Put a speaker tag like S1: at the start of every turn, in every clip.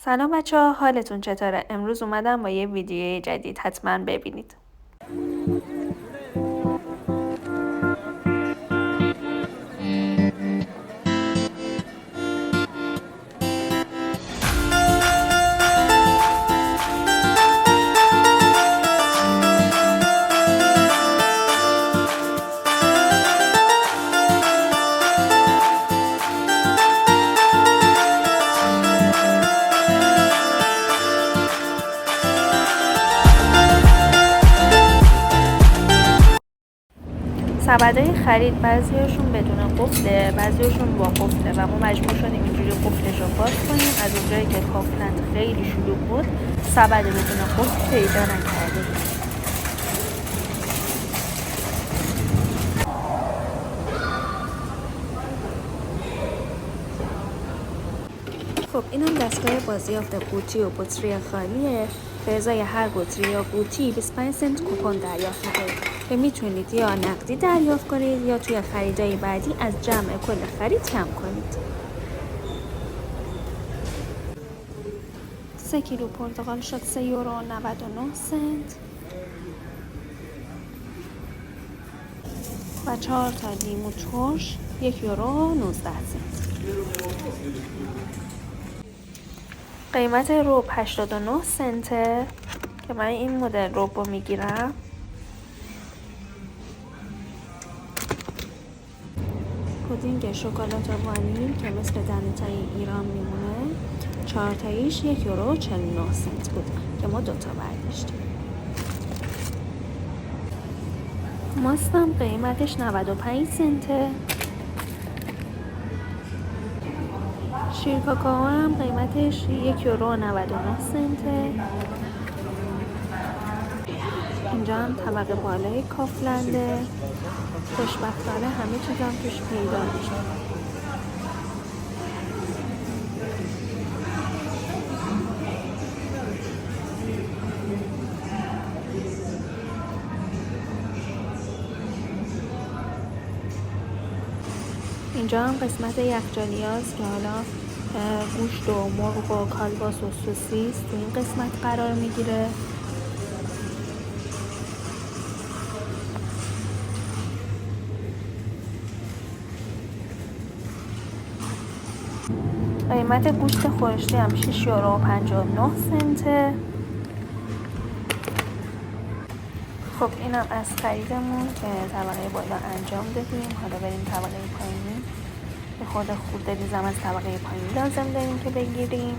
S1: سلام بچه‌ها، حالتون چطوره؟ امروز اومدم با یه ویدیوی جدید، حتما ببینید. سبدای خرید بعضیاشون بدون قفله، بعضیاشون با قفله و ما مجبور شدیم اینجوری قفلش رو باز کنیم. از اونجایی که کافلند خیلی شلوغ بود، سبد بدون قفل پیدا نکردیم. خب اینم دستگاه بازیافت قوطی و بطری خالیه. به ازای هر بطری یا قوطی 25 سنت کوپن دریافت میکنید که میتونید یا نقدی دریافت کنید یا توی خریدای بعدی از جمع کل خرید کم کنید. 3 کیلو پرتقال شد 3 یورو و 99 سنت و 4 تا لیمو ترش 1 یورو و 19 سنت. قیمت رب 89 سنته که من این مدل رب رو میگیرم. پودینگ شکلات وانیل که مثل دانتای ایران میمونه 4 تاییش 1 یورو و 49 سنت بود که ما 2 تا برداشتیم. ماستم قیمتش 95 سنته. شیر کاکائو هم قیمتش 1 یورو و 99 سنته. اینجا هم طبقه بالای کافلنده. خوشبختانه همه چیزم توش پیدا میشه. اینجا هم قسمت یخچالی هست که حالا گوشت و مرغ و کالباس و سوسیس تو این قسمت قرار میگیره. قیمت گوشت خورشتی هم 6 یورو و 59 سنته. خب اینم از خریدمون که طبقه بالا انجام دادیم. حالا بریم طبقه پایینی. به خود خورده ریزم از طبقه پایین لازم داریم که بگیریم.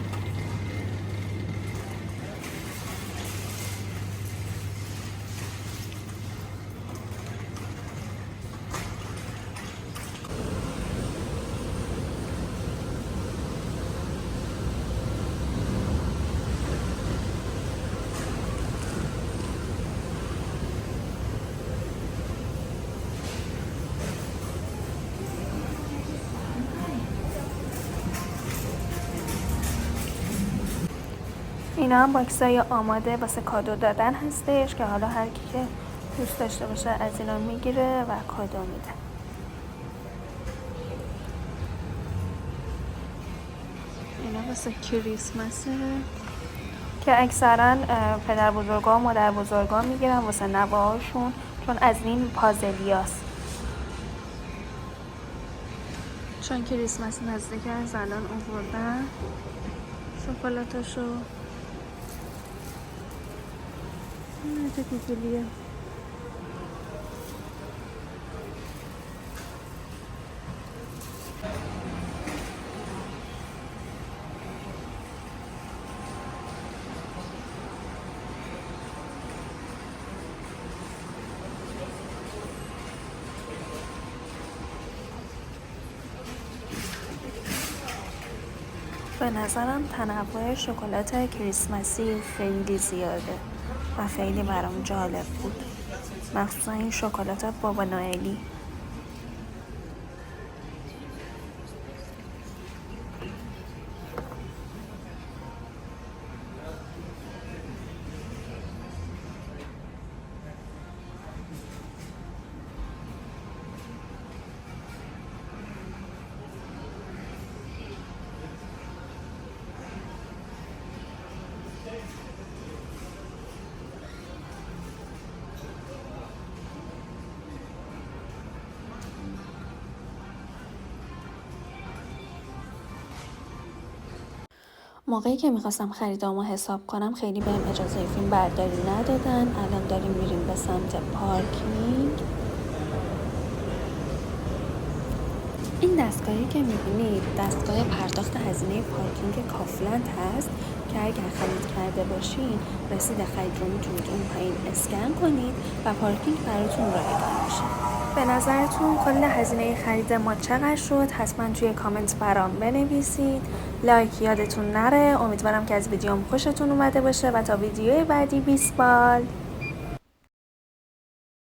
S1: اینا هم باکسای آماده واسه کادو دادن هستش که حالا هر کی که دوست داشته باشه از اینا میگیره و کادو میده. اینا واسه کریسمسه که اکثرا پدر بزرگا و مادر بزرگا میگیرن واسه نوه‌هاشون، چون از این پازلیاست. چون کریسمس نزدیک از الان آوردن شکلاتاشو. چه کوچولیه. به نظرم تنوع شکلات کریسمسی خیلی زیاده و خیلی برام جالب بود، مخصوصا این شکلات بابا نوئلی. موقعی که میخواستم خریدامو حساب کنم خیلی بهم اجازه فیلم برداری ندادن. الان داریم میریم به سمت پارکینگ. این دستگاهی که میبینید دستگاه پرداخت هزینه پارکینگ کافلند هست که اگر خرید کرده باشین رسید خرید رو میتونید اون پایین اسکن کنید و پارکینگ براتون رایگان میشه. به نظرتون کل هزینه خرید ما چقدر شد؟ حتما توی کامنت برام بنویسید. لایک یادتون نره. امیدوارم که از ویدیوم خوشتون اومده باشه و تا ویدیوی بعدی 20 بال.